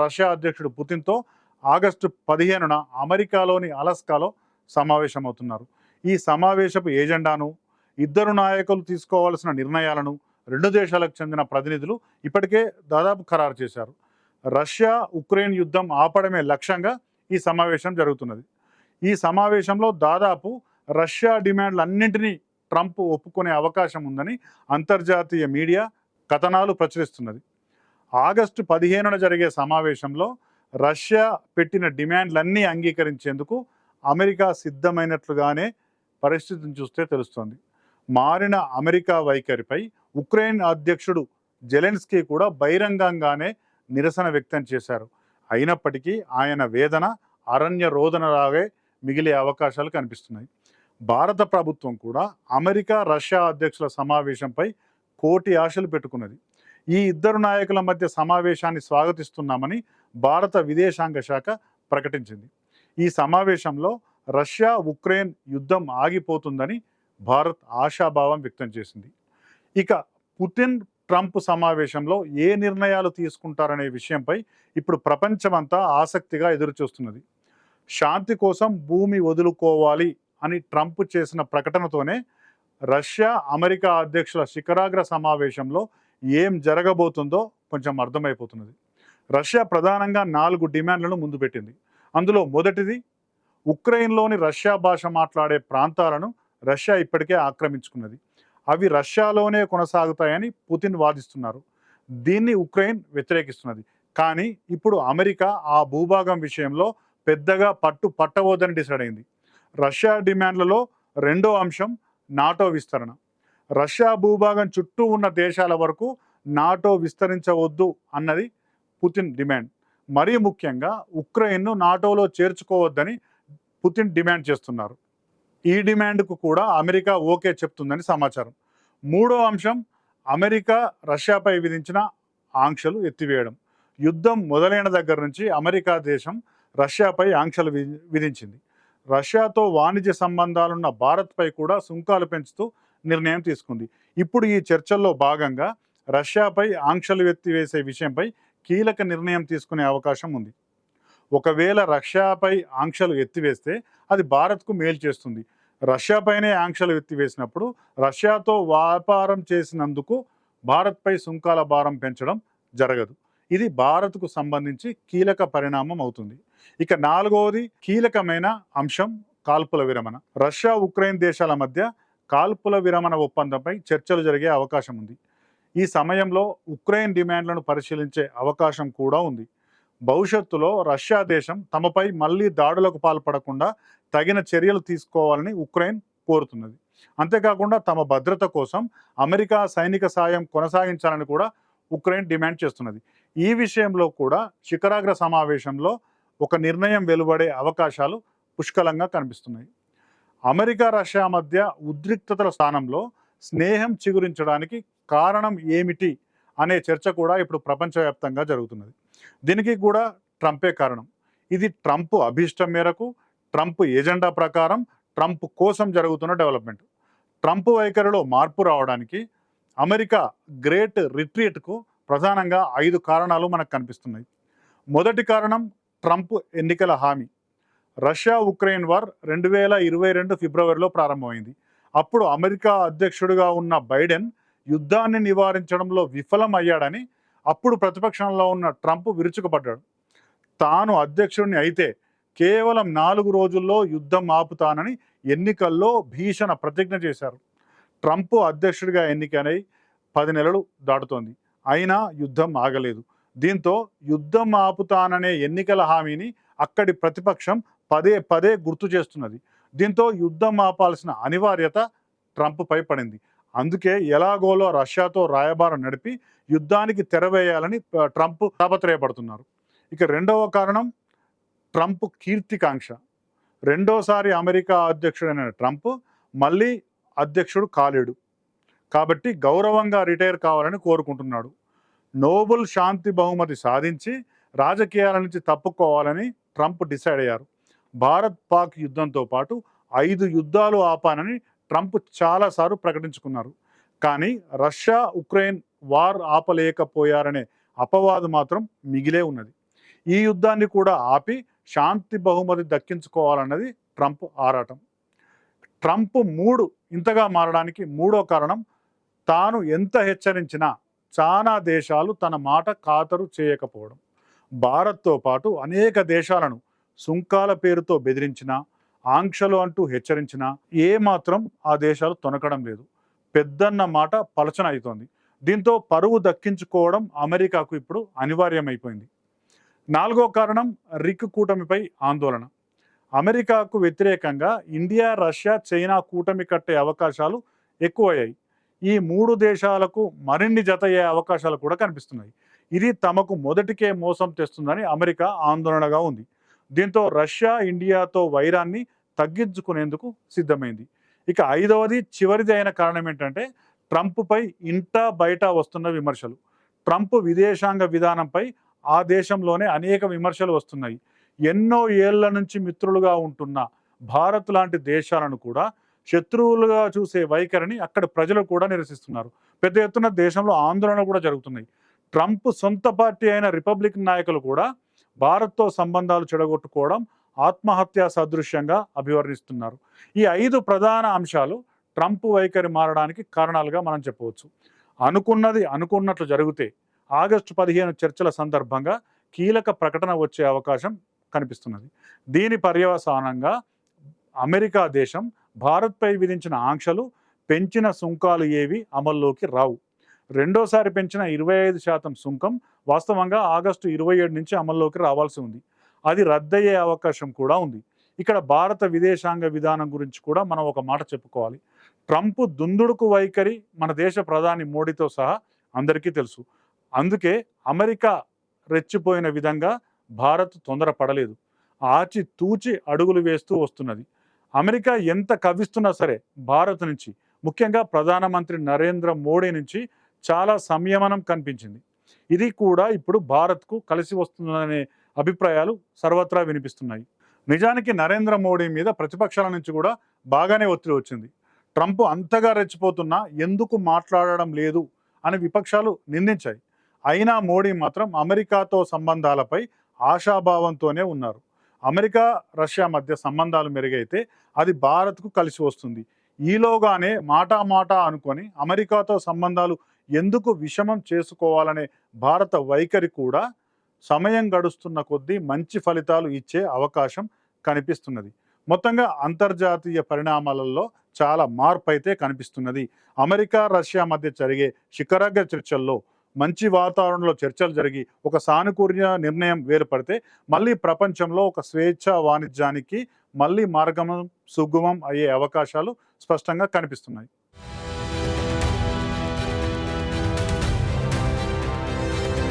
Russia అధ్యక్షుడు పుతిన్తో August 15న అమెరికాలోని అలస్కాలో సమావేశమవుతున్నారు. ఈ సమావేశపు ఏజెండాను, ఇద్దరు నాయకులు తీసుకోవాల్సిన నిర్ణయాలను రెండు దేశాలకు చెందిన ప్రతినిధులు ఇప్పటికే దాదాపు ఖరారు చేశారు. రష్యా ఉక్రెయిన్ యుద్ధం ఆపడమే లక్ష్యంగా ఈ సమావేశం జరుగుతున్నది. ఈ సమావేశంలో దాదాపు రష్యా డిమాండ్లన్నింటినీ ట్రంప్ ఒప్పుకునే అవకాశం ఉందని అంతర్జాతీయ మీడియా కథనాలు ప్రచురిస్తున్నది. ఆగస్టు 15న జరిగే సమావేశంలో రష్యా పెట్టిన డిమాండ్లన్నీ అంగీకరించేందుకు అమెరికా సిద్ధమైనట్లుగానే పరిస్థితిని చూస్తే తెలుస్తోంది. మారిన అమెరికా వైఖరిపై ఉక్రెయిన్ అధ్యక్షుడు జెలెన్స్కీ కూడా బహిరంగంగానే నిరసన వ్యక్తం చేశారు. అయినప్పటికీ ఆయన వేదన అరణ్య రోదనలాగే మిగిలే అవకాశాలు కనిపిస్తున్నాయి. భారత ప్రభుత్వం కూడా అమెరికా రష్యా అధ్యక్షుల సమావేశంపై కోటి ఆశలు పెట్టుకున్నది. ఈ ఇద్దరు నాయకుల మధ్య సమావేశాన్ని స్వాగతిస్తున్నామని భారత విదేశాంగ శాఖ ప్రకటించింది. ఈ సమావేశంలో రష్యా ఉక్రెయిన్ యుద్ధం ఆగిపోతుందని భారత్ ఆశాభావం వ్యక్తం చేసింది. ఇక పుతిన్ ట్రంప్ సమావేశంలో ఏ నిర్ణయాలు తీసుకుంటారనే విషయంపై ఇప్పుడు ప్రపంచమంతా ఆసక్తిగా ఎదురుచూస్తున్నది. శాంతి కోసం భూమి వదులుకోవాలి అని ట్రంప్ చేసిన ప్రకటనతోనే రష్యా అమెరికా అధ్యక్షుల శిఖరాగ్ర సమావేశంలో ఏం జరగబోతుందో కొంచెం అర్థమైపోతున్నది. రష్యా ప్రధానంగా 4 డిమాండ్లను ముందు పెట్టింది. అందులో మొదటిది, ఉక్రెయిన్లోని రష్యా భాష మాట్లాడే ప్రాంతాలను రష్యా ఇప్పటికే ఆక్రమించుకున్నది. అవి రష్యాలోనే కొనసాగుతాయని పుతిన్ వాదిస్తున్నారు. దీన్ని ఉక్రెయిన్ వ్యతిరేకిస్తున్నది. కానీ ఇప్పుడు అమెరికా ఆ భూభాగం విషయంలో పెద్దగా పట్టవద్దని డిసైడ్ అయింది. రష్యా డిమాండ్లలో రెండో అంశం నాటో విస్తరణ. రష్యా భూభాగం చుట్టూ ఉన్న దేశాల వరకు నాటో విస్తరించవద్దు అన్నది పుతిన్ డిమాండ్. మరీ ముఖ్యంగా ఉక్రెయిన్ను నాటోలో చేర్చుకోవద్దని పుతిన్ డిమాండ్ చేస్తున్నారు. ఈ డిమాండ్కు కూడా అమెరికా ఓకే చెప్తుందని సమాచారం. మూడో అంశం అమెరికా రష్యాపై విధించిన ఆంక్షలు ఎత్తివేయడం. యుద్ధం మొదలైన దగ్గర నుంచి అమెరికా దేశం రష్యాపై ఆంక్షలు విధించింది. రష్యాతో వాణిజ్య సంబంధాలున్న భారత్పై కూడా సుంకాలు పెంచుతూ నిర్ణయం తీసుకుంది. ఇప్పుడు ఈ చర్చల్లో భాగంగా రష్యాపై ఆంక్షలు ఎత్తివేసే విషయంపై కీలక నిర్ణయం తీసుకునే అవకాశం ఉంది. ఒకవేళ రష్యాపై ఆంక్షలు ఎత్తివేస్తే అది భారత్కు మేలు చేస్తుంది. రష్యాపైనే ఆంక్షలు ఎత్తివేసినప్పుడు రష్యాతో వ్యాపారం చేసినందుకు భారత్పై సుంకాల భారం పెంచడం జరగదు. ఇది భారత్కు సంబంధించి కీలక పరిణామం అవుతుంది. ఇక నాలుగవది కీలకమైన అంశం కాల్పుల విరమణ. రష్యా ఉక్రెయిన్ దేశాల మధ్య కాల్పుల విరమణ ఒప్పందంపై చర్చలు జరిగే అవకాశం ఉంది. ఈ సమయంలో ఉక్రెయిన్ డిమాండ్లను పరిశీలించే అవకాశం కూడా ఉంది. భవిష్యత్తులో రష్యా దేశం తమపై మళ్ళీ దాడులకు పాల్పడకుండా తగిన చర్యలు తీసుకోవాలని ఉక్రెయిన్ కోరుతున్నది. అంతేకాకుండా తమ భద్రత కోసం అమెరికా సైనిక సాయం కొనసాగించాలని కూడా ఉక్రెయిన్ డిమాండ్ చేస్తున్నది. ఈ విషయంలో కూడా శిఖరాగ్ర సమావేశంలో ఒక నిర్ణయం వెలువడే అవకాశాలు పుష్కలంగా కనిపిస్తున్నాయి. అమెరికా రష్యా మధ్య ఉద్రిక్తతల స్థానంలో స్నేహం చిగురించడానికి కారణం ఏమిటి అనే చర్చ కూడా ఇప్పుడు ప్రపంచవ్యాప్తంగా జరుగుతున్నది. దీనికి కూడా ట్రంపే కారణం. ఇది ట్రంప్ అభీష్టం మేరకు, ట్రంప్ ఎజెండా ప్రకారం, ట్రంప్ కోసం జరుగుతున్న డెవలప్మెంట్. ట్రంప్ వైఖరిలో మార్పు రావడానికి అమెరికా గ్రేట్ రిట్రీట్కు ప్రధానంగా 5 కారణాలు మనకు కనిపిస్తున్నాయి. మొదటి కారణం ట్రంప్ ఎన్నికల హామీ. రష్యా ఉక్రెయిన్ వార్ 2022 ఫిబ్రవరిలో ప్రారంభమైంది. అప్పుడు అమెరికా అధ్యక్షుడిగా ఉన్న బైడెన్ యుద్ధాన్ని నివారించడంలో విఫలం అయ్యాడని అప్పుడు ప్రతిపక్షంలో ఉన్న ట్రంప్ విరుచుకుపడ్డాడు. తాను అధ్యక్షుడిని అయితే కేవలం 4 రోజుల్లో యుద్ధం ఆపుతానని ఎన్నికల్లో భీషణ ప్రతిజ్ఞ చేశారు. ట్రంప్ అధ్యక్షుడిగా ఎన్నికనై 10 నెలలు దాటుతోంది. అయినా యుద్ధం ఆగలేదు. దీంతో యుద్ధం ఆపుతాననే ఎన్నికల హామీని అక్కడి ప్రతిపక్షం పదే పదే గుర్తు చేస్తున్నది. దీంతో యుద్ధం ఆపాల్సిన అనివార్యత ట్రంప్పై పడింది. అందుకే ఎలాగోలో రష్యాతో రాయబారం నడిపి యుద్ధానికి తెరవేయాలని ట్రంప్ తాపత్రయపడుతున్నారు. ఇక రెండవ కారణం ట్రంప్ కీర్తికాంక్ష. రెండోసారి అమెరికా అధ్యక్షుడైన ట్రంప్ మళ్ళీ అధ్యక్షుడు కాలేడు కాబట్టి గౌరవంగా రిటైర్ కావాలని కోరుకుంటున్నాడు. నోబెల్ శాంతి బహుమతి సాధించి రాజకీయాల నుంచి తప్పుకోవాలని ట్రంప్ డిసైడ్ అయ్యారు. భారత్ పాక్ యుద్ధంతో పాటు 5 యుద్ధాలు ఆపానని ట్రంప్ చాలాసార్లు ప్రకటించుకున్నారు. కానీ రష్యా ఉక్రెయిన్ వార్ ఆపలేకపోయారనే అపవాదు మాత్రం మిగిలే ఉన్నది. ఈ యుద్ధాన్ని కూడా ఆపి శాంతి బహుమతి దక్కించుకోవాలన్నది ట్రంప్ ఆరాటం. ట్రంప్ ఇంతగా మారడానికి మూడో కారణం, తాను ఎంత హెచ్చరించినా చాలా దేశాలు తన మాట ఖాతరు చేయకపోవడం. భారత్తో పాటు అనేక దేశాలను సుంకాల పేరుతో బెదిరించినా, ఆంక్షలు అంటూ హెచ్చరించినా ఏమాత్రం ఆ దేశాలు తొనకడం లేదు. పెద్దన్న మాట పలచన అవుతోంది. దీంతో పరువు దక్కించుకోవడం అమెరికాకు ఇప్పుడు అనివార్యమైపోయింది. నాలుగో కారణం, రిక్ కూటమిపై ఆందోళన. అమెరికాకు వ్యతిరేకంగా ఇండియా, రష్యా, చైనా కూటమి కట్టే అవకాశాలు ఎక్కువయ్యాయి. ఈ మూడు దేశాలకు మరిన్ని జతయ్యే అవకాశాలు కూడా కనిపిస్తున్నాయి. ఇది తమకు మొదటికే మోసం తెస్తుందని అమెరికా ఆందోళనగా ఉంది. దీంతో రష్యా ఇండియాతో వైరాన్ని తగ్గించుకునేందుకు సిద్ధమైంది. ఇక ఐదవది, చివరిది అయిన కారణం ఏంటంటే ట్రంప్పై ఇంటా బయట వస్తున్న విమర్శలు. ట్రంప్ విదేశాంగ విధానంపై ఆ దేశంలోనే అనేక విమర్శలు వస్తున్నాయి. ఎన్నో ఏళ్ల నుంచి మిత్రులుగా ఉంటున్న భారత్ లాంటి దేశాలను కూడా శత్రువులుగా చూసే వైఖరిని అక్కడ ప్రజలు కూడా నిరసిస్తున్నారు. పెద్ద ఎత్తున దేశంలో ఆందోళన కూడా జరుగుతున్నాయి. ట్రంప్ సొంత పార్టీ అయిన రిపబ్లికన్ నాయకులు కూడా భారత్తో సంబంధాలు చెడగొట్టుకోవడం ఆత్మహత్యా సదృశ్యంగా అభివర్ణిస్తున్నారు. ఈ 5 ప్రధాన అంశాలు ట్రంప్ వైఖరి మారడానికి కారణాలుగా మనం చెప్పవచ్చు. అనుకున్నది అనుకున్నట్లు జరిగితే ఆగస్టు 15 చర్చల సందర్భంగా కీలక ప్రకటన వచ్చే అవకాశం కనిపిస్తున్నది. దీని పర్యవసానంగా అమెరికా దేశం భారత్పై విధించిన ఆంక్షలు, పెంచిన సుంకాలు ఏవి అమల్లోకి రావు. రెండోసారి పెంచిన 25% సుంకం వాస్తవంగా ఆగస్టు 27 నుంచి అమల్లోకి రావాల్సి ఉంది. అది రద్దయ్యే అవకాశం కూడా ఉంది. ఇక్కడ భారత విదేశాంగ విధానం గురించి కూడా మనం ఒక మాట చెప్పుకోవాలి. ట్రంప్ దుందుడుకు వైఖరి మన దేశ ప్రధాని మోడీతో సహా అందరికీ తెలుసు. అందుకే అమెరికా రెచ్చిపోయిన విధంగా భారత్ తొందరపడలేదు. ఆచి తూచి అడుగులు వేస్తూ వస్తున్నది. అమెరికా ఎంత కవ్విస్తున్నా సరే భారత్ నుంచి, ముఖ్యంగా ప్రధానమంత్రి నరేంద్ర మోడీ నుంచి చాలా సంయమనం కనిపించింది. ఇది కూడా ఇప్పుడు భారత్కు కలిసి వస్తుందనే అభిప్రాయాలు సర్వత్రా వినిపిస్తున్నాయి. నిజానికి నరేంద్ర మోడీ మీద ప్రతిపక్షాల నుంచి కూడా బాగానే ఒత్తిడి వచ్చింది. ట్రంప్ అంతగా రెచ్చిపోతున్నా ఎందుకు మాట్లాడడం లేదు అని విపక్షాలు నిందించాయి. అయినా మోడీ మాత్రం అమెరికాతో సంబంధాలపై ఆశాభావంతోనే ఉన్నారు. అమెరికా, రష్యా మధ్య సంబంధాలు మెరుగైతే అది భారత్కు కలిసి వస్తుంది. ఈలోగానే మాట అనుకొని అమెరికాతో సంబంధాలు ఎందుకు విషమం చేసుకోవాలనే భారత వైఖరి కూడా సమయం గడుస్తున్న కొద్దీ మంచి ఫలితాలు ఇచ్చే అవకాశం కనిపిస్తున్నది. మొత్తంగా అంతర్జాతీయ పరిణామాలలో చాలా మార్పు అయితే కనిపిస్తున్నది. అమెరికా, రష్యా మధ్య జరిగే శిఖరాగ్ర చర్చల్లో మంచి వాతావరణంలో చర్చలు జరిగి ఒక సానుకూల నిర్ణయం వేరుపడితే మళ్ళీ ప్రపంచంలో ఒక స్వేచ్ఛా వాణిజ్యానికి మళ్ళీ మార్గం సుగమం అయ్యే అవకాశాలు స్పష్టంగా కనిపిస్తున్నాయి.